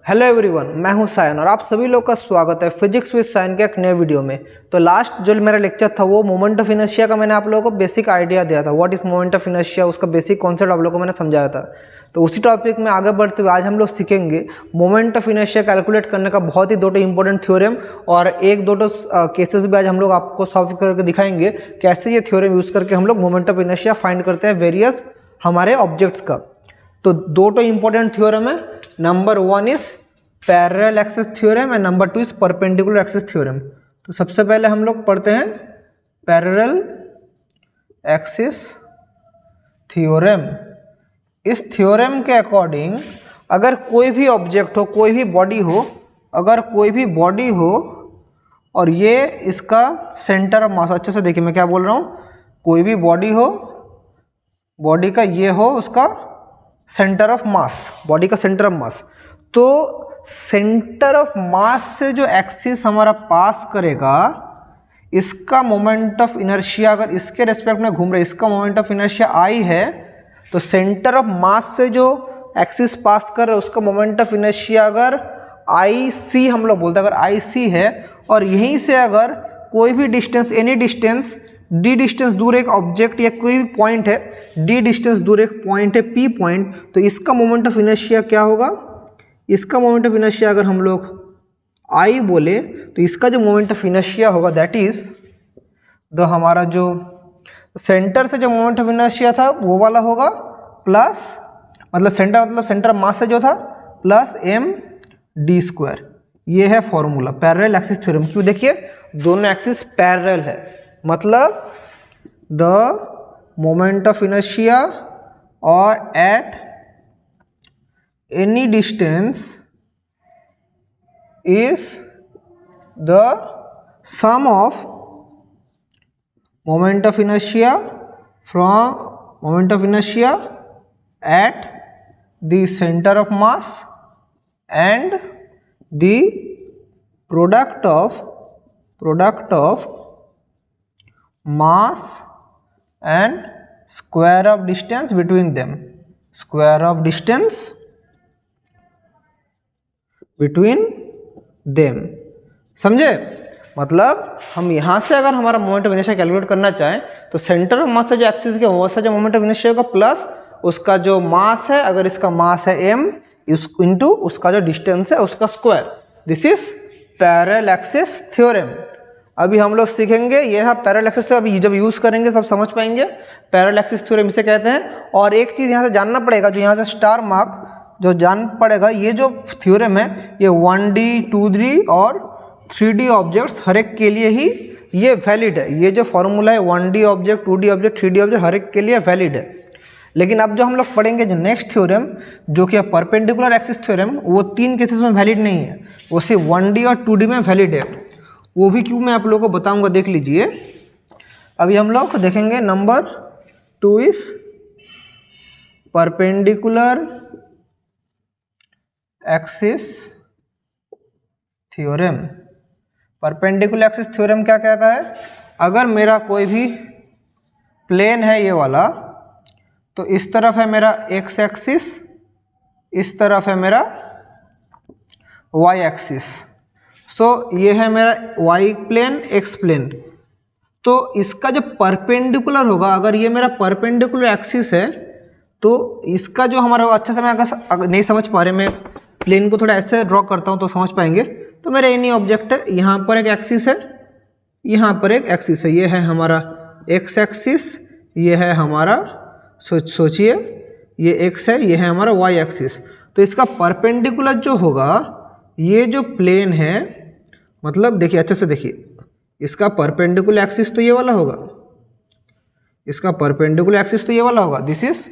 Hello everyone, मैं हूं सायन और आप सभी लोग का स्वागत है फिजिक्स विद सायन के एक नए वीडियो में। तो लास्ट जो मेरा लेक्चर था वो मोमेंट ऑफ इनर्शिया का मैंने आप लोगों को बेसिक आइडिया दिया था। What is moment of inertia, उसका बेसिक कॉन्सेप्ट आप लोगों को मैंने समझाया था। तो उसी टॉपिक में आगे बढ़ते हुए आज हम लोग सीखेंगे मोमेंट ऑफ इनर्शिया कैलकुलेट करने का बहुत ही दो इंपॉर्टेंट थ्योरम और एक दो केसेस भी आज हम लोग आपको सॉल्व करके दिखाएंगे कैसे ये थ्योरम यूज करके हम लोग मोमेंट ऑफ इनर्शिया फाइंड करते हैं वेरियस हमारे ऑब्जेक्ट्स का। तो दो इंपॉर्टेंट थ्योरम है। Number one is parallel axis theorem and number two is perpendicular axis theorem. तो सबसे पहले हम लोग पढ़ते हैं पैरेलल एक्सिस थ्योरम। इस थ्योरम के अकॉर्डिंग अगर कोई भी ऑब्जेक्ट हो, कोई भी बॉडी हो, अगर कोई भी बॉडी हो और ये इसका सेंटर ऑफ मास, अच्छे से देखिए मैं क्या बोल रहा हूँ, कोई भी बॉडी हो, बॉडी का ये हो उसका सेंटर ऑफ मास, बॉडी का सेंटर ऑफ मास, तो सेंटर ऑफ मास से जो एक्सिस हमारा पास करेगा इसका मोमेंट ऑफ इनर्शिया अगर इसके रेस्पेक्ट में घूम रहा है, इसका मोमेंट ऑफ इनर्शिया आई है, तो सेंटर ऑफ मास से जो एक्सिस पास कर रहा है उसका मोमेंट ऑफ इनर्शिया अगर आई सी हम लोग बोलते हैं, अगर आई सी है और यहीं से अगर कोई भी distance, any distance, D distance दूर एक ऑब्जेक्ट या कोई भी पॉइंट है, डी डिस्टेंस दूर एक पॉइंट है पी पॉइंट, तो इसका मोमेंट ऑफ इनर्शिया क्या होगा, इसका मोमेंट ऑफ इनर्शिया अगर हम लोग आई बोले तो इसका जो मोमेंट ऑफ इनर्शिया होगा दैट इज द हमारा जो सेंटर से जो मोमेंट ऑफ इनर्शिया था वो वाला होगा प्लस, मतलब सेंटर मास से जो था प्लस एम डी स्क्वायर। ये है फॉर्मूला पैरेलल एक्सिस थ्योरम। क्यों, देखिए दोनों एक्सिस पैरेलल है, मतलब द मोमेंट ऑफ इनर्शिया और eight any distance is the sum of moment of inertia from moment of inertia at the center of mass and the product of mass and square of distance between them, square of distance between them. समझे, मतलब हम यहाँ से अगर हमारा moment of inertia calculate करना चाहें तो सेंटर ऑफ मास से जो एक्सिस के वहाँ से जो मोमेंट ऑफ इनर्शिया होगा प्लस उसका जो मास है, अगर इसका मास है m इंटू उसका जो डिस्टेंस है उसका square. This is parallel axis theorem. अभी हम लोग सीखेंगे ये है पैरेलल एक्सिस थ्योरम। अभी जब यूज करेंगे सब समझ पाएंगे पैरेलल एक्सिस थ्योरम इसे कहते हैं। और एक चीज़ यहाँ से जानना पड़ेगा, जो यहाँ से स्टार मार्क जो जान पड़ेगा, ये जो थ्योरम है ये 1D 2D और 3D ऑब्जेक्ट्स हर एक के लिए ही ये वैलिड है। ये जो फॉर्मूला है 1D object, 2D object, 3D object हर एक के लिए वैलिड है। लेकिन अब जो हम लोग पढ़ेंगे जो नेक्स्ट थ्योरम जो कि है परपेंडिकुलर एक्सिस थ्योरम, वो 3 केसेस में वैलिड नहीं है, वो सिर्फ 1D और 2D में वैलिड है। वो भी क्यों मैं आप लोगों को बताऊँगा, देख लीजिए। अभी हम लोग देखेंगे number 2 is perpendicular axis theorem. Perpendicular axis theorem क्या कहता है, अगर मेरा कोई भी प्लेन है ये वाला, तो इस तरफ है मेरा एक्स एक्सिस, इस तरफ है मेरा वाई एक्सिस। सो ये है मेरा वाई प्लेन, एक्स प्लेन। तो इसका जो परपेंडिकुलर होगा, अगर ये मेरा परपेंडिकुलर एक्सिस है तो इसका जो हमारा, अच्छा से मैं अगर नहीं समझ पा रहे, मैं प्लेन को थोड़ा ऐसे ड्रॉ करता हूँ तो समझ पाएंगे। तो मेरा एनी ऑब्जेक्ट है, यहाँ पर एक एक्सिस है, यहाँ पर एक एक्सिस है, ये है हमारा एक्स एक्सिस, ये है हमारा, सोचिए ये एक्स है, ये है हमारा वाई एक्सिस। तो इसका परपेंडिकुलर जो होगा, ये जो प्लेन है, मतलब देखिए अच्छे से देखिए, इसका परपेंडिकुलर एक्सिस तो ये वाला होगा, इसका परपेंडिकुलर एक्सिस तो ये वाला होगा, दिस इज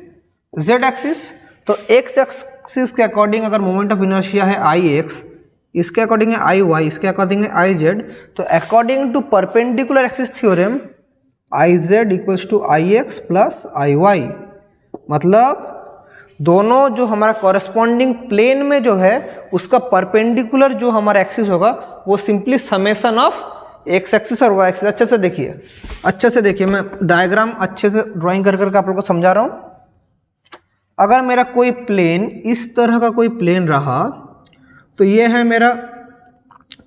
जेड एक्सिस। तो एक्स एक्सिस के अकॉर्डिंग अगर मोमेंट ऑफ इनर्शिया है आई एक्स, इसके अकॉर्डिंग है आई वाई, इसके अकॉर्डिंग है आई जेड, तो according to perpendicular axis theorem I Z equals to I X plus I Y, मतलब दोनों जो हमारा कॉरेस्पॉन्डिंग प्लेन में जो है उसका परपेंडिकुलर जो हमारा एक्सिस होगा वो simply summation of x axis और वाई एक्सिस। अच्छे से देखिए, अच्छे से देखिए, मैं डायग्राम अच्छे से ड्राइंग कर करके आप लोगों को समझा रहा हूँ। अगर मेरा कोई प्लेन इस तरह का कोई प्लेन रहा तो ये है मेरा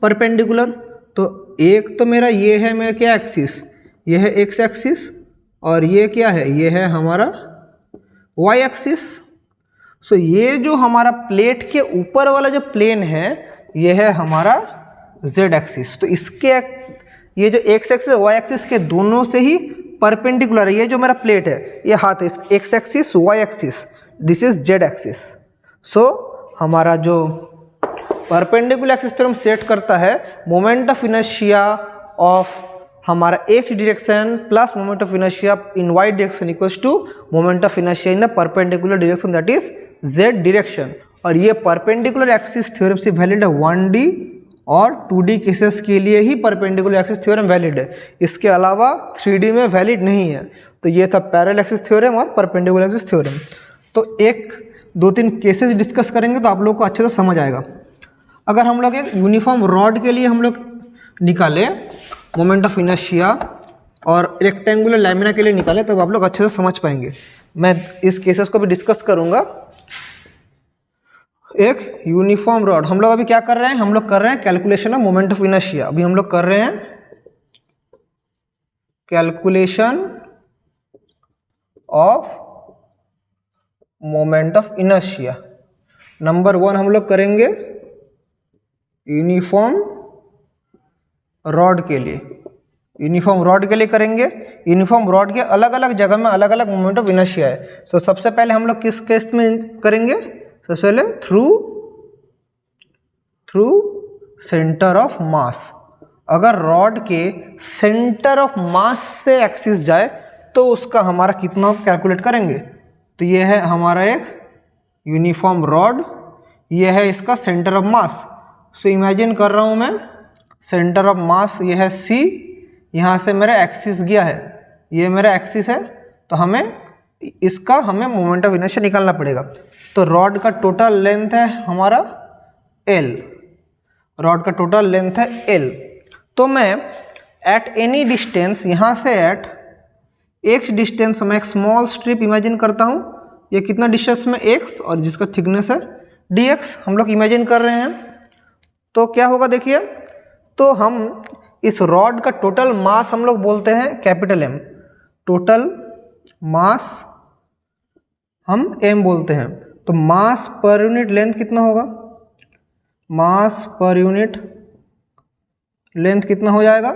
परपेंडिकुलर। तो एक तो मेरा ये है मेरा क्या एक्सिस, ये है एक्स एक्सिस, और ये क्या है, ये है हमारा वाई एक्सिस। सो ये जो हमारा प्लेट के ऊपर वाला जो प्लेन है ये है हमारा जेड एक्सिस। तो इसके ये जो एक्स एक्सिस वाई एक्सिस के दोनों से ही परपेंडिकुलर है। ये जो मेरा प्लेट है ये हाथ है, X axis Y axis, this is Z axis. So हमारा जो परपेंडिकुलर एक्सिस थ्योरम सेट करता है मोमेंट ऑफ इनर्शिया ऑफ हमारा X direction plus moment of inertia in Y direction equals to moment of inertia in the perpendicular direction that is Z direction. और ये perpendicular axis theorem से valid है 1D और 2D cases के लिए ही perpendicular axis theorem valid है, इसके अलावा 3D में वैलिड नहीं है। तो ये था पैरेलल एक्सिस थ्योरम और परपेंडिकुलर एक्सिस थ्योरम। तो एक दो तीन केसेस डिस्कस करेंगे तो आप लोग को अच्छे से समझ आएगा। अगर हम लोग एक यूनिफॉर्म रॉड के लिए हम लोग निकालें मोमेंट ऑफ इनर्शिया और रेक्टेंगुलर लैमिना के लिए निकालें तब आप लोग अच्छे से समझ पाएंगे। मैं इस केसेस को भी डिस्कस करूंगा। एक यूनिफॉर्म रॉड, हम लोग अभी क्या कर रहे हैं, हम लोग कर रहे हैं calculation of moment of inertia. अभी हम लोग कर रहे हैं calculation of moment of inertia. Number 1 हम लोग करेंगे यूनिफॉर्म रॉड के लिए। यूनिफॉर्म रॉड के लिए करेंगे। यूनिफॉर्म रॉड के अलग अलग जगह में अलग अलग मोमेंट ऑफ इनर्शिया है। सो सबसे पहले हम लोग किस केस में करेंगे, सबसे पहले थ्रू सेंटर ऑफ मास। अगर रॉड के सेंटर ऑफ मास से एक्सिस जाए तो उसका हमारा कितना कैलकुलेट करेंगे। तो ये है हमारा एक यूनिफॉर्म रॉड, ये है इसका centre of mass. So imagine कर रहा हूँ मैं सेंटर ऑफ मास ये है C, यहाँ से मेरा एक्सिस गया है, ये मेरा एक्सिस है। तो हमें हमें मोमेंट ऑफ इनर्शिया निकालना पड़ेगा। तो रॉड का टोटल लेंथ है हमारा L, रॉड का टोटल लेंथ है L। तो मैं एट एनी डिस्टेंस, यहाँ से एट x डिस्टेंस मैं एक स्मॉल स्ट्रिप इमेजिन करता हूँ। ये कितना डिस्टेंस में x और जिसका थिकनेस है dx हम लोग इमेजिन कर रहे हैं। तो क्या होगा देखिए, तो हम इस रॉड का टोटल मास हम लोग बोलते हैं कैपिटल M, टोटल मास हम M बोलते हैं। तो मास पर यूनिट लेंथ कितना होगा, मास पर यूनिट लेंथ कितना हो जाएगा,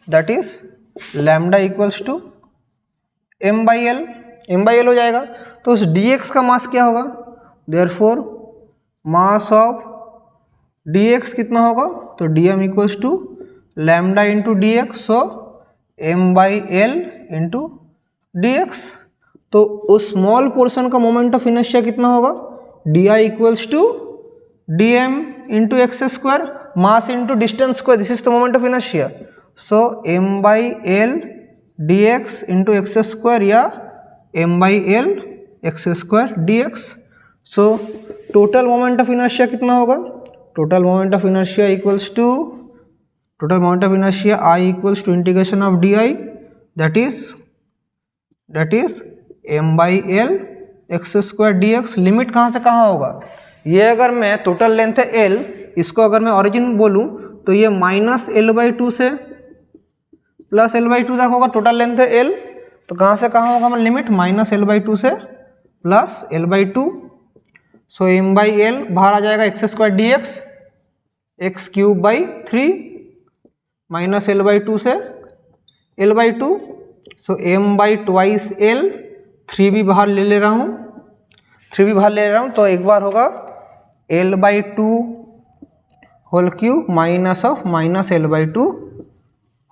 that is lambda equals to m/l, m/l हो जाएगा। तो उस dx का मास क्या होगा, देयरफॉर मास ऑफ dx कितना होगा, तो dm equals to lambda into dx, so m/l into dx। तो उस स्मॉल पोर्शन का मोमेंट ऑफ इनर्शिया कितना होगा, di equals to dm into X square, mass into distance square, this is the moment of inertia. So m/l dx into X square या m/l X square dx। So total moment of inertia कितना होगा, total moment of inertia equals to, total moment of inertia I equals to integration of di, that is m/l X square dx। Limit कहाँ से कहाँ होगा, ये अगर मैं total length है L, इसको अगर मैं ओरिजिन बोलूँ तो ये -l/2 से प्लस l/2 तक होगा। टोटल लेंथ है L, तो कहाँ से कहाँ होगा हमारा लिमिट, -l/2 से प्लस l/2। सो m/l बाहर आ जाएगा x square dx, x³ 3 -l/2 से l/2। सो m/2 l, 3 भी बाहर ले रहा हूँ, 3 भी बाहर ले रहा हूँ। तो एक बार होगा l/2 whole cube minus of -l/2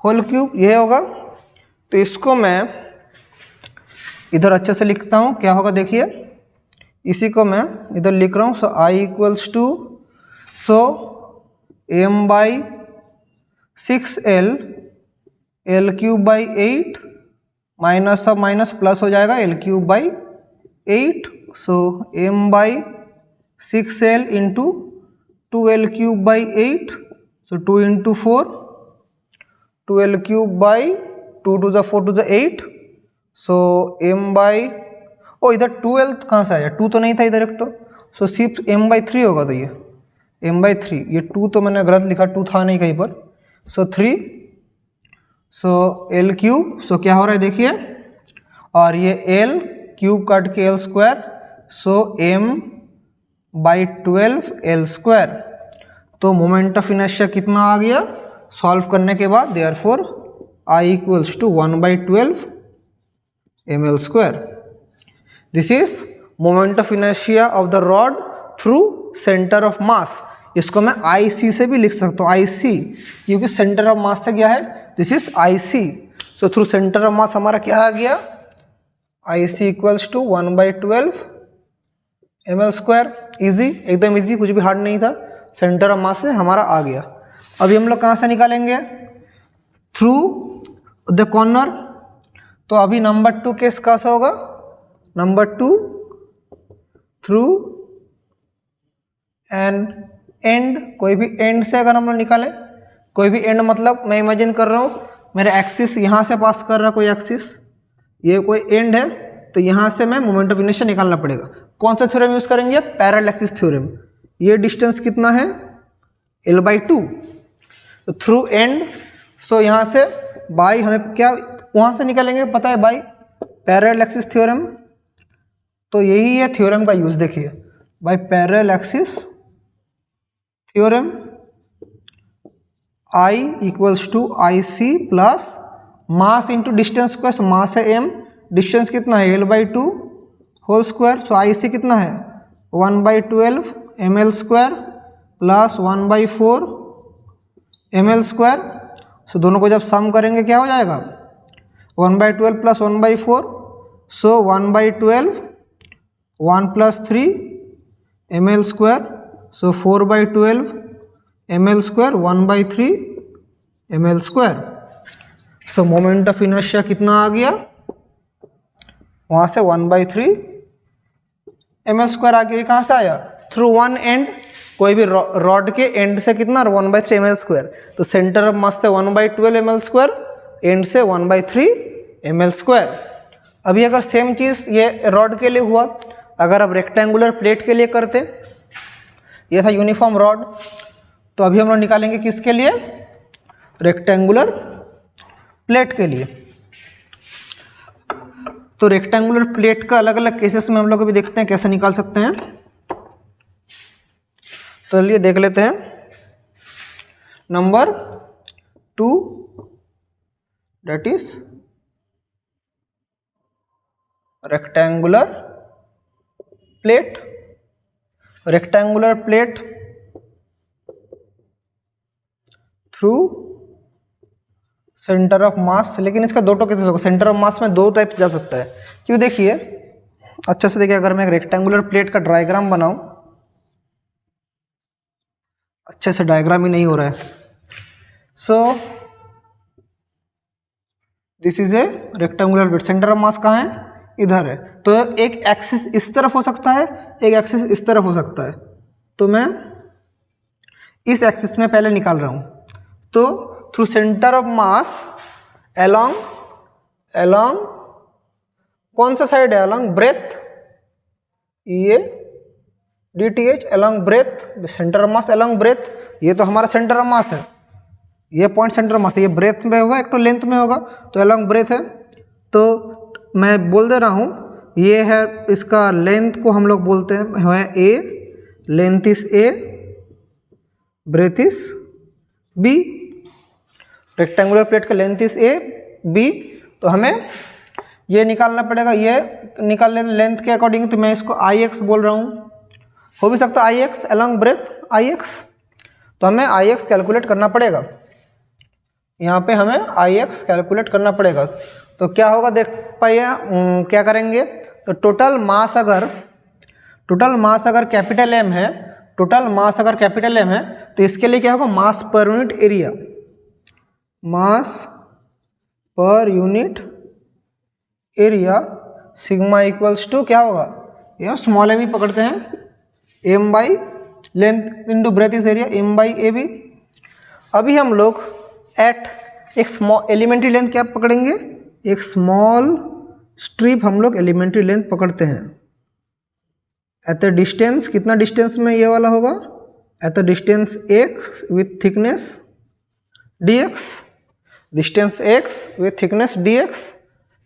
whole cube, ये होगा। तो इसको मैं इधर अच्छे से लिखता हूँ, क्या होगा देखिए, इसी को मैं इधर लिख रहा हूँ। So I equals to, so m/6l l³/8 minus of minus plus हो जाएगा l³/8। So m/6l into 2l³/8, so 2 into 4, 2l³/2 to the 4 to the 8। So ओ इधर 2l कहाँ से आया, 2 तो नहीं था इधर एक तो, सो सिर्फ m/3 होगा। तो ये m/3, ये 2 तो मैंने गलत लिखा, 2 था नहीं कहीं पर, सो 3, सो l3, सो क्या हो रहा है देखिए, और ये l³ काट के l², सो m/12 l²। तो मोमेंट ऑफ इनर्शिया कितना आ गया सॉल्व करने के बाद, therefore I = 1/12 ml²। This is moment of inertia of the rod through centre of मास। इसको मैं IC से भी लिख सकता हूँ, IC, क्योंकि सेंटर ऑफ मास से क्या है, this is IC। So through centre of मास हमारा क्या आ गया, IC = 1/12 ml²। इजी, एकदम इजी, कुछ भी हार्ड नहीं था, सेंटर ऑफ मास से हमारा आ गया। अभी हम लोग कहाँ से निकालेंगे, थ्रू द कॉर्नर। तो अभी नंबर 2 केस कैसा होगा, नंबर 2 थ्रू एन एंड, कोई भी एंड से अगर हम लोग निकालें, कोई भी एंड मतलब मैं इमेजिन कर रहा हूँ मेरा एक्सिस यहाँ से पास कर रहा है, कोई एक्सिस, ये कोई एंड है, तो यहाँ से मैं मोमेंट ऑफ इनर्शिया निकालना पड़ेगा। कौन सा थ्योरम यूज करेंगे, पैरेलल एक्सिस थ्योरम। ये डिस्टेंस कितना है, l/2, तो थ्रू एंड, तो यहाँ से बाई, हमें क्या वहाँ से निकालेंगे पता है, बाई पैरेलल एक्सिस थ्योरम। तो यही है थ्योरम का यूज, देखिए by parallel axis theorem, I = IC plus mass into distance square, mass है m, डिस्टेंस कितना है l/2 होल स्क्वायर, सो IC कितना है 1/12 ml² प्लस 1/4 ml²। सो दोनों को जब सम करेंगे क्या हो जाएगा, 1/12 plus 1/4, so 1/12 1 + 3 ml², so 4/12 ml², 1/3 ml²। So moment of inertia कितना आ गया, वहाँ से 1/3 ml² आ गया। कहाँ से आया, थ्रू वन एंड, कोई भी रॉड के एंड से कितना 1/3 ml², तो सेंटर ऑफ मास से 1/12 ml², एंड से 1/3 ml²। अभी अगर सेम चीज़ ये रॉड के लिए हुआ, अगर अब रेक्टेंगुलर प्लेट के लिए करते, ये था यूनिफॉर्म रॉड, तो अभी हम लोग निकालेंगे किसके लिए, रेक्टेंगुलर प्लेट के लिए। तो रेक्टेंगुलर प्लेट का अलग अलग केसेस में हम लोग अभी देखते हैं कैसे निकाल सकते हैं। तो चलिए देख लेते हैं। Number 2 that is rectangular plate. Rectangular plate through centre of मास, लेकिन इसका दो केसेस होगा, सेंटर ऑफ मास में दो टाइप जा सकता है। क्यों, देखिए अच्छे से देखिए, अगर मैं एक रेक्टेंगुलर प्लेट का डायग्राम बनाऊं, अच्छे से डायग्राम ही नहीं हो रहा है। So this is a rectangular plate, centre of मास कहाँ है, इधर है। तो एक एक्सिस इस तरफ हो सकता है, एक एक्सिस इस तरफ हो सकता है। तो मैं इस एक्सिस में पहले निकाल रहा हूं। तो through centre of mass along कौन सा साइड है, अलोंग ब्रेथ, ये DTH along breadth, centre of mass along breadth. ये तो हमारा सेंटर ऑफ मास है, ये पॉइंट सेंटर ऑफ मास है, ये ब्रेथ में होगा, एक तो लेंथ में होगा, तो अलोंग ब्रेथ है। तो मैं बोल दे रहा हूँ, ये है इसका लेंथ को हम लोग बोलते हैं A, length is A, breadth is B। Rectangular plate का लेंथ इज A, B। तो हमें ये निकालना पड़ेगा, ये निकालने लेंथ के अकॉर्डिंग, तो मैं इसको IX बोल रहा हूँ, हो भी सकता है IX अलोंग ब्रेथ IX। तो हमें IX कैलकुलेट करना पड़ेगा, यहाँ पे हमें IX कैलकुलेट करना पड़ेगा। तो क्या होगा देख पाइए, क्या करेंगे, तो टोटल मास अगर कैपिटल M है, टोटल मास अगर कैपिटल M है, तो इसके लिए क्या होगा, मास per unit area, mass per unit area sigma equals to क्या होगा, ये स्मॉल m ही पकड़ते हैं, m by length into breadth is area, m by A B. अभी हम लोग एट एक स्मॉल एलिमेंट्री लेंथ क्या पकड़ेंगे, एक स्मॉल स्ट्रिप हम लोग एलिमेंट्री लेंथ पकड़ते हैं एट द डिस्टेंस, कितना डिस्टेंस में ये वाला होगा at the distance x with thickness dx, distance x with thickness dx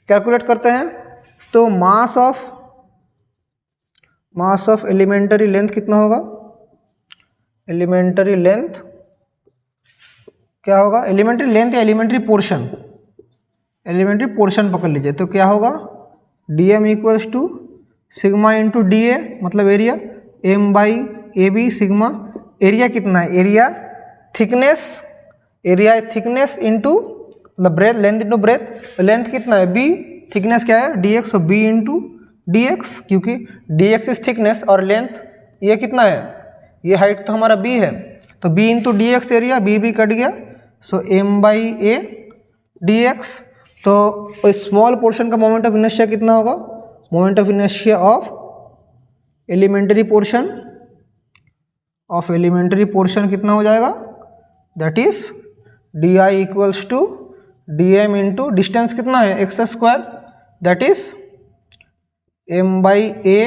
calculate करते हैं। तो मास ऑफ एलिमेंटरी लेंथ कितना होगा, एलिमेंटरी लेंथ क्या होगा, एलिमेंट्री लेंथ या एलिमेंट्री पोर्शन, एलिमेंट्री पोर्शन पकड़ लीजिए। तो क्या होगा, dm equals to sigma into D A मतलब area, m by A B sigma, area कितना है, area thickness, area thickness into मतलब ब्रेथ, लेंथ इंटू ब्रेथ, तो लेंथ कितना है b, थिकनेस क्या है dx, तो b इंटू डी एक्स, क्योंकि dx इज थिकनेस और लेंथ ये कितना है, ये हाइट तो हमारा b है, तो b into D X area, b भी कट गया, so m by A D X. तो स्मॉल पोर्शन का मोमेंट ऑफ इनर्शिया कितना होगा, moment of inertia of elementary portion, of elementary portion कितना हो जाएगा, that is D I equals to D M into distance कितना है X square, that is M by A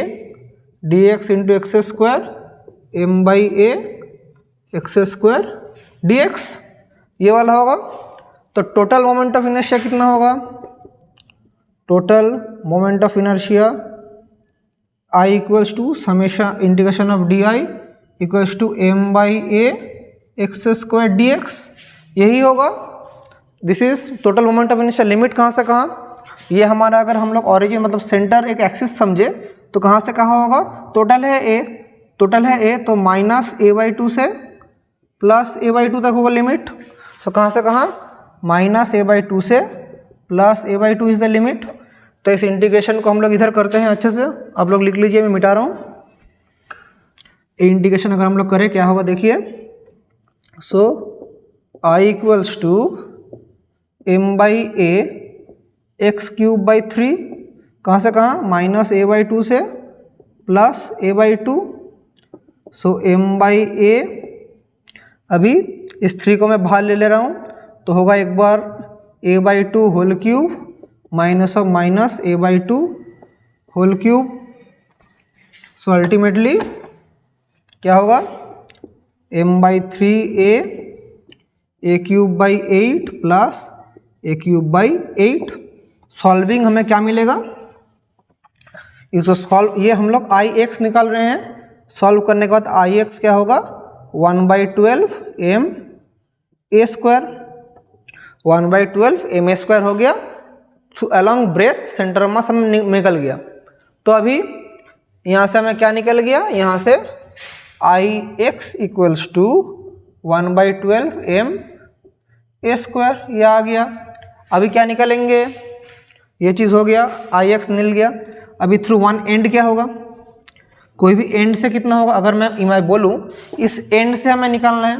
D X into X square, M by A X square D x, ये वाला होगा। तो total moment of inertia कितना होगा, total moment of inertia I equals to summation integration of D I equals to M by A X square D X, यही होगा। This is total moment of inertia. Limit कहाँ से कहाँ, ये हमारा अगर हम लोग ऑरिजिन मतलब सेंटर एक एक्सिस समझे तो कहाँ से कहाँ होगा, टोटल है ए, टोटल है ए, तो माइनस ए बाई टू से प्लस ए बाई टू तक होगा लिमिट। तो कहाँ से कहाँ, माइनस ए बाई टू से plus A by two is the limit. तो इस इंटीग्रेशन को हम लोग इधर करते हैं अच्छे से, आप लोग लिख लीजिए, मैं मिटा रहा हूँ। इंटीग्रेशन अगर हम लोग करें क्या होगा देखिए, so I equals to M by A X cube by three, कहाँ से कहाँ, माइनस ए बाई टू से plus A by two, so M by A, अभी इस थ्री को मैं बाहर ले रहा हूँ तो होगा एक बार A by two whole cube minus of minus A by two whole cube, so ultimately क्या होगा, M by three A cube by eight plus A cube by eight. Solving हमें क्या मिलेगा, इसको सॉल्व, ये हम लोग आई एक्स निकाल रहे हैं, सॉल्व करने के बाद आई एक्स क्या होगा, 1/12 M A square, 1/12 M A square हो गया। Along breadth centre of mass हमें निकल गया। तो अभी यहाँ से हमें क्या निकल गया, यहाँ से I X equals to 1/12 M A square, ये आ गया। अभी क्या निकलेंगे, ये चीज़ हो गया, आई एक्स मिल गया। अभी थ्रू वन एंड क्या होगा, कोई भी एंड से कितना होगा, अगर मैं बोलूँ इस एंड से हमें निकालना है,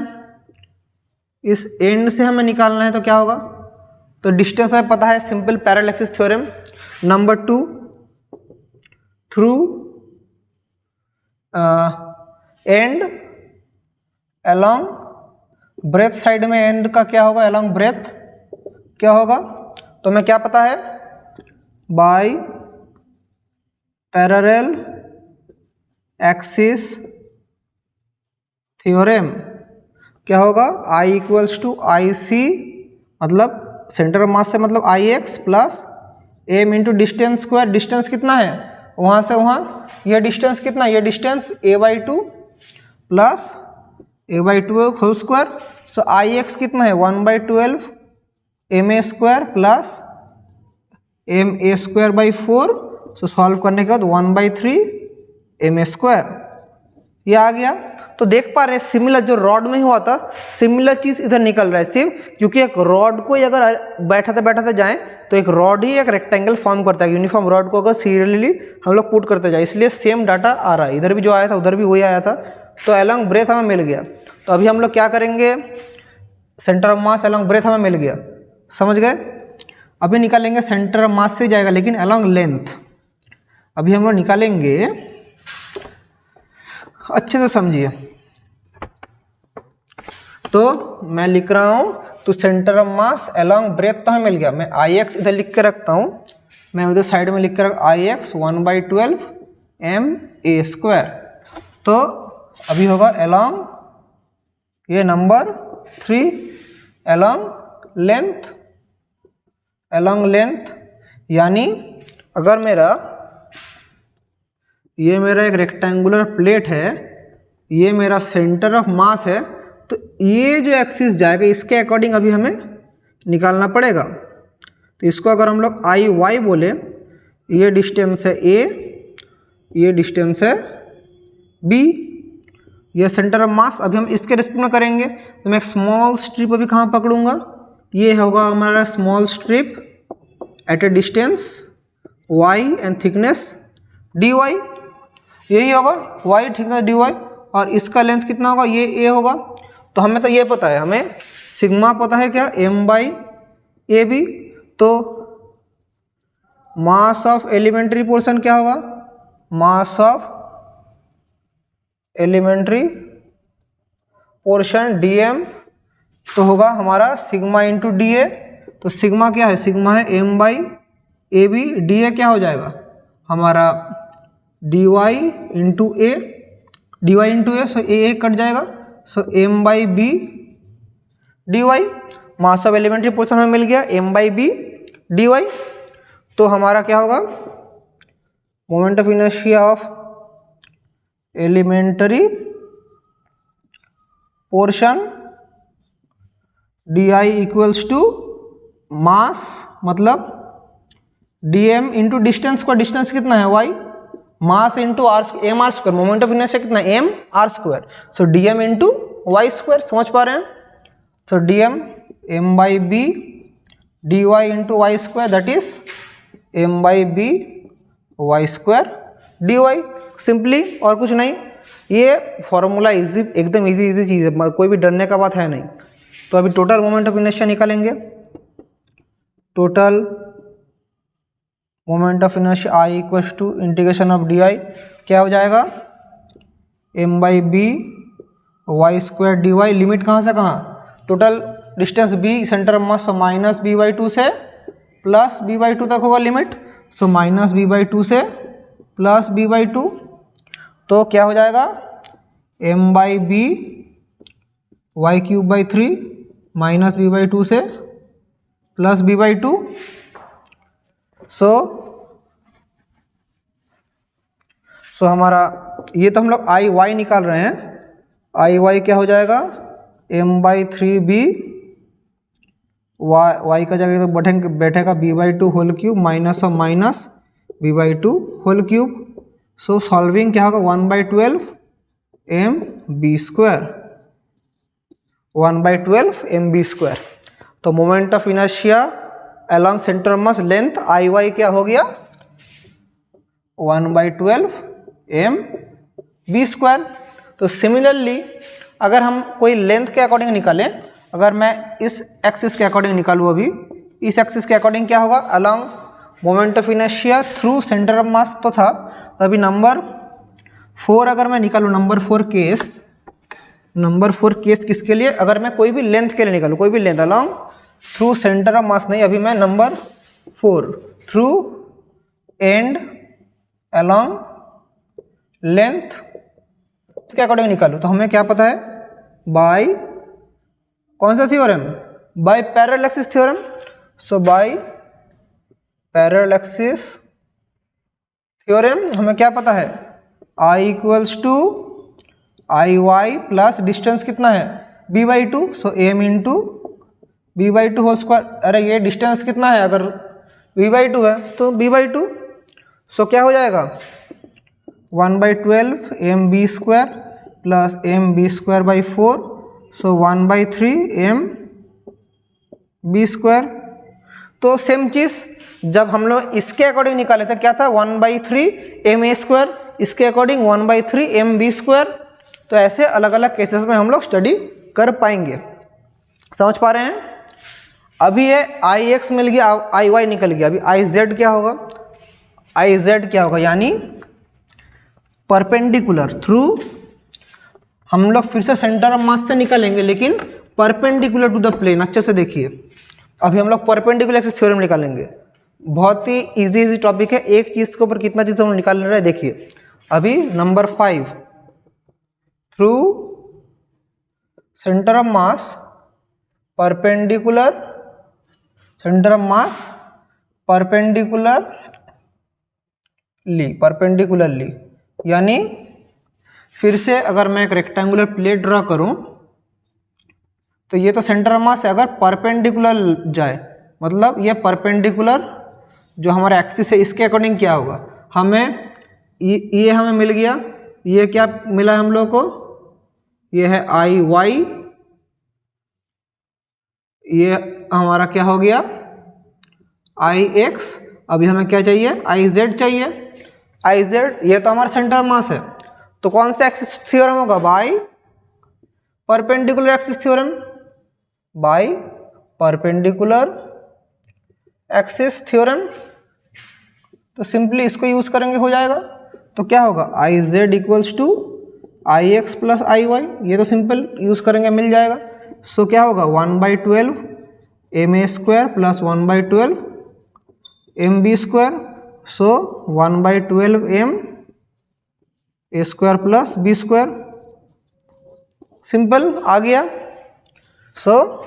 इस एंड से हमें निकालना है तो क्या होगा, तो डिस्टेंस हमें पता है, simple parallel axis theorem. Number two, through end along breadth, side में एंड का क्या होगा, अलोंग ब्रेथ क्या होगा, तो हमें क्या पता है, बाय पैरेलल एक्सिस थ्योरम क्या होगा, आई इक्वल्स टू आई सी, मतलब सेंटर ऑफ मास से मतलब I X plus M into distance square, distance कितना है वहाँ से वहाँ, यह डिस्टेंस कितना, ये distance A by two plus A by two whole square. So I X कितना है 1/12 M A square plus M A square by 4। So solve करने के बाद 1/3 एम ए स्क्वायर, ये आ गया। तो देख पा रहे हैं सिमिलर जो रॉड में हुआ था, सिमिलर चीज़ इधर निकल रहा है सिर्फ, क्योंकि एक रॉड को अगर बैठाते जाएं तो एक रॉड ही एक रेक्टेंगल फॉर्म करता है। यूनिफॉर्म रॉड को अगर सीरियली हम लोग पुट करते जाए, इसलिए सेम डाटा आ रहा है, इधर भी जो आया था उधर भी वही आया था। तो अलोंग ब्रेथ हमें मिल गया। तो अभी हम लोग क्या करेंगे, centre of mass along breadth हमें मिल गया, समझ गए। अभी निकालेंगे सेंटर ऑफ मास से जाएगा लेकिन अलोंग लेंथ, अभी हम लोग निकालेंगे, अच्छे से समझिए। तो मैं लिख रहा हूं, तो centre of mass along breadth तो हमें मिल गया, मैं आई एक्स इधर लिख के रखता हूं, मैं उधर साइड में लिख कर आई एक्स 1/12 एम ए स्क्वायर। तो अभी होगा अलोंग ये नंबर 3 अलोंग लेंथ यानी अगर ये मेरा एक रेक्टेंगुलर प्लेट है, ये मेरा सेंटर ऑफ मास है, तो ये जो एक्सिस जाएगा इसके अकॉर्डिंग अभी हमें निकालना पड़ेगा। तो इसको अगर हम लोग आई वाई बोले, ये डिस्टेंस है ए, ये डिस्टेंस है बी, ये सेंटर ऑफ मास। अभी हम इसके रिस्पेक्ट में करेंगे तो मैं एक स्मॉल स्ट्रिप अभी कहाँ पकड़ूंगा, ये होगा हमारा small strip at a distance y and thickness dy, यही होगा y थिकनेस dy, और इसका लेंथ कितना होगा, ये a होगा। तो हमें तो ये पता है, हमें सिग्मा पता है क्या, m/ab। तो मास ऑफ एलिमेंट्री पोर्शन क्या होगा, mass of elementary portion dm तो होगा हमारा सिग्मा इंटू डी ए। तो सिग्मा क्या है, सिग्मा है m/ab, डी क्या हो जाएगा हमारा dy into A, so A cut जाएगा, so m/b dy। Mass of elementary portion हमें मिल गया m/b dy। तो हमारा क्या होगा, moment of inertia of elementary portion D I equals to mass, मतलब dm इंटू डिस्टेंस का, डिस्टेंस कितना है y, mass into M R square, moment of inertia कितना है M R square, so dm into Y square. समझ पा रहे हैं, so dm m/b dy into Y square, that is m/b Y square dy। Simply, और कुछ नहीं, ये फॉर्मूला इजी, एकदम इजी चीज़ है, कोई भी डरने का बात है नहीं। तो अभी टोटल मोमेंट ऑफ इनर्शिया निकालेंगे, total moment of inertia I equals to integration of D I, क्या हो जाएगा m/b Y square D Y. Limit कहाँ से कहाँ, total distance b centre of mass, तो माइनस b/2 से प्लस b/2 तक होगा लिमिट, सो माइनस b/2 से प्लस b/2। तो क्या हो जाएगा m/b Y cube by 3 minus b/2 से प्लस b/2। सो हमारा ये तो हम लोग आई वाई निकाल रहे हैं, आई वाई क्या हो जाएगा m/3b वाई का जगह तो बैठेगा b/2 होल क्यूब माइनस और minus b/2 whole cube. So solving क्या होगा 1/12 mb स्क्वायर, 1/12 mb स्क्वायर। तो moment of inertia along centre of mass length I Y क्या हो गया 1/12 mb स्क्वायर। तो सिमिलरली अगर हम कोई लेंथ के अकॉर्डिंग निकालें, अगर मैं इस एक्सिस के अकॉर्डिंग निकालूँ, अभी इस एक्सिस के अकॉर्डिंग क्या होगा, along moment of inertia through centre of mass तो था, तो अभी नंबर 4 अगर मैं निकालूँ, नंबर 4 केस किसके लिए, अगर मैं कोई भी लेंथ के लिए निकालूँ, कोई भी length along through centre of mass नहीं, अभी मैं number 4 through end along length इसके अकॉर्डिंग निकालूँ, तो हमें क्या पता है, बाय कौन सा theorem, by parallel axis theorem. So by parallel axis theorem हमें क्या पता है, I equals to I Y plus distance कितना है b/2, so m into b/2 whole square. अरे ये डिस्टेंस कितना है, अगर b/2 है तो b/2, सो क्या हो जाएगा 1/12 mb square plus mb square by 4, so 1/3 mb square. तो सेम चीज़ जब हम लोग इसके अकॉर्डिंग निकाले थे, क्या था 1/3 ma स्क्वायर, इसके अकॉर्डिंग 1/3 mb स्क्वायर। तो ऐसे अलग अलग केसेस में हम लोग स्टडी कर पाएंगे। समझ पा रहे हैं। अभी ये Ix मिल गया, Iy निकल गया, अभी Iz क्या होगा, Iz क्या होगा, यानी परपेंडिकुलर थ्रू, हम लोग फिर से सेंटर ऑफ मास से निकालेंगे लेकिन परपेंडिकुलर टू द प्लेन। अच्छे से देखिए, अभी हम लोग परपेंडिकुलर एक्सिस थ्योरम निकालेंगे, बहुत ही इजी टॉपिक है, एक चीज़ के ऊपर कितना चीज़ हम निकाल रहे हैं देखिए। अभी number 5 through centre of mass perpendicular, centre of mass perpendicularly, यानी फिर से अगर मैं एक रेक्टेंगुलर प्लेट ड्रॉ करूं तो ये तो सेंटर ऑफ मास है, अगर परपेंडिकुलर जाए मतलब ये परपेंडिकुलर जो हमारा एक्सिस है इसके अकॉर्डिंग क्या होगा, हमें ये हमें मिल गया, ये क्या मिला हम लोग को, ये है आई वाई, ये हमारा क्या हो गया आई एक्स, अभी हमें क्या चाहिए आई जेड चाहिए, आई जेड ये तो हमारा सेंटर ऑफ मास है, तो कौन सा एक्सिस थ्योरम होगा, by perpendicular axis theorem, by perpendicular axis theorem. तो सिंपली इसको यूज करेंगे हो जाएगा, तो क्या होगा I Z equals to I X plus I Y, ये तो सिंपल यूज करेंगे मिल जाएगा। सो क्या होगा 1/12 M A square plus 1/12 M B square, so 1/12 M A square plus B square, simple आ गया। So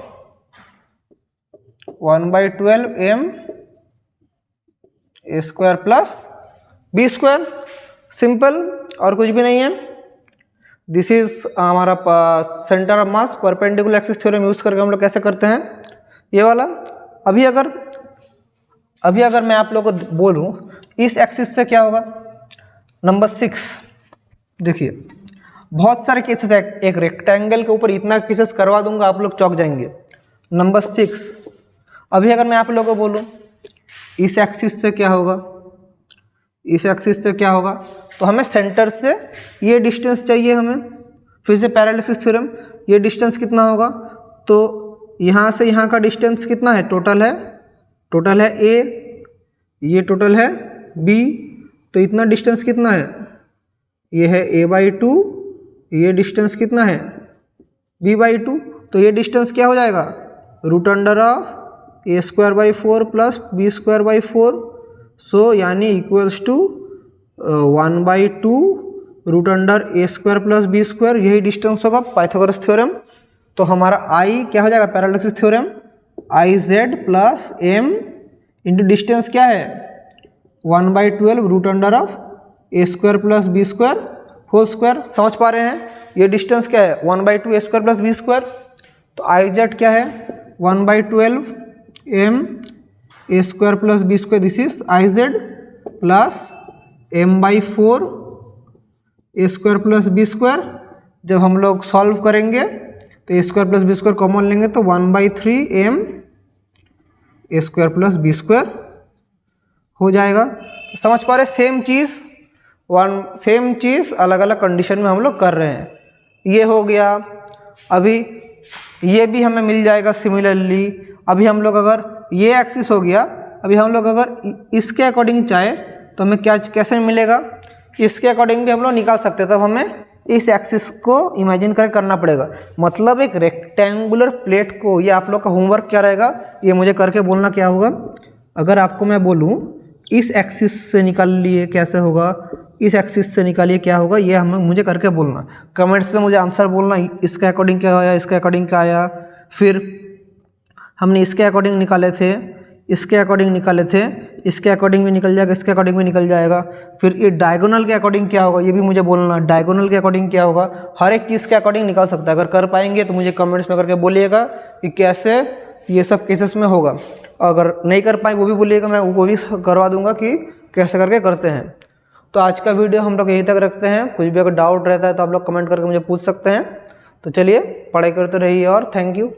1/12 M A square plus B square, simple और कुछ भी नहीं है। दिस इज हमारा centre of mass perpendicular axis theorem use करके हम लोग कैसे करते हैं ये वाला। अभी अगर मैं आप लोगों को बोलूं इस एक्सिस से क्या होगा, नंबर 6 देखिए बहुत सारे केसेस है, एक रेक्टेंगल के ऊपर इतना केसेस करवा दूंगा आप लोग चौंक जाएंगे। नंबर 6 अभी अगर मैं आप लोगों को बोलूं इस एक्सिस से क्या होगा, इस एक्सिस से क्या होगा, तो हमें सेंटर से ये डिस्टेंस चाहिए हमें, फिर से पैरेललिसिस थ्योरम, ये डिस्टेंस कितना होगा, तो यहाँ से यहाँ का डिस्टेंस कितना है, टोटल है ए, ये टोटल है बी, तो इतना डिस्टेंस कितना है, ये है a/2, ये डिस्टेंस कितना है b/2, तो ये डिस्टेंस क्या हो जाएगा √a²/4 प्लस b²/4, सो यानी equals to 1/2 √a² plus b², यही डिस्टेंस होगा पाइथागोरस थ्योरम। तो हमारा आई क्या हो जाएगा parallel axis theorem, I Z plus M into distance क्या है 1/12 √a² plus b² whole square, समझ पा रहे हैं। ये डिस्टेंस क्या है 1/2 a² प्लस b², तो आई जेड क्या है 1/12 M a² plus b², this is I Z plus m/4 a² plus b²। जब हम लोग सॉल्व करेंगे तो a² प्लस b² कॉमन लेंगे तो 1/3 m a² प्लस b² हो जाएगा। तो समझ पा रहे सेम चीज़ अलग अलग कंडीशन में हम लोग कर रहे हैं। ये हो गया, अभी ये भी हमें मिल जाएगा सिमिलरली। अभी हम लोग अगर ये एक्सिस हो गया, अभी हम लोग अगर इसके अकॉर्डिंग चाहे तो हमें क्या कैसे मिलेगा, इसके अकॉर्डिंग भी हम लोग निकाल सकते हैं। तब हमें इस एक्सिस को इमेजिन करके करना पड़ेगा, मतलब एक रेक्टेंगुलर प्लेट को, ये आप लोग का होमवर्क क्या रहेगा, ये मुझे करके बोलना क्या होगा। अगर आपको मैं बोलूँ इस एक्सिस से निकाल लिए कैसे होगा, इस एक्सिस से निकालिए क्या होगा, ये हमें मुझे करके बोलना, कमेंट्स में मुझे आंसर बोलना, इसके अकॉर्डिंग क्या आया, इसके अकॉर्डिंग क्या आया। फिर हमने इसके अकॉर्डिंग निकाले थे, इसके अकॉर्डिंग निकाले थे, इसके अकॉर्डिंग भी निकल जाएगा, इसके अकॉर्डिंग भी निकल जाएगा। फिर ये डायगोनल के अकॉर्डिंग क्या होगा, ये भी मुझे बोलना, डायगोनल के अकॉर्डिंग क्या होगा। हर एक चीज़ के अकॉर्डिंग निकाल सकता है। अगर कर पाएंगे तो मुझे कमेंट्स में करके बोलिएगा कि कैसे ये सब केसेस में होगा। अगर नहीं कर पाए वो भी बोलिएगा, मैं वो भी करवा दूंगा कि कैसे करके करते हैं। तो आज का वीडियो हम लोग यहीं तक रखते हैं। कुछ भी अगर डाउट रहता है तो आप लोग कमेंट करके मुझे पूछ सकते हैं। तो चलिए पढ़ाई करते रहिए और थैंक यू।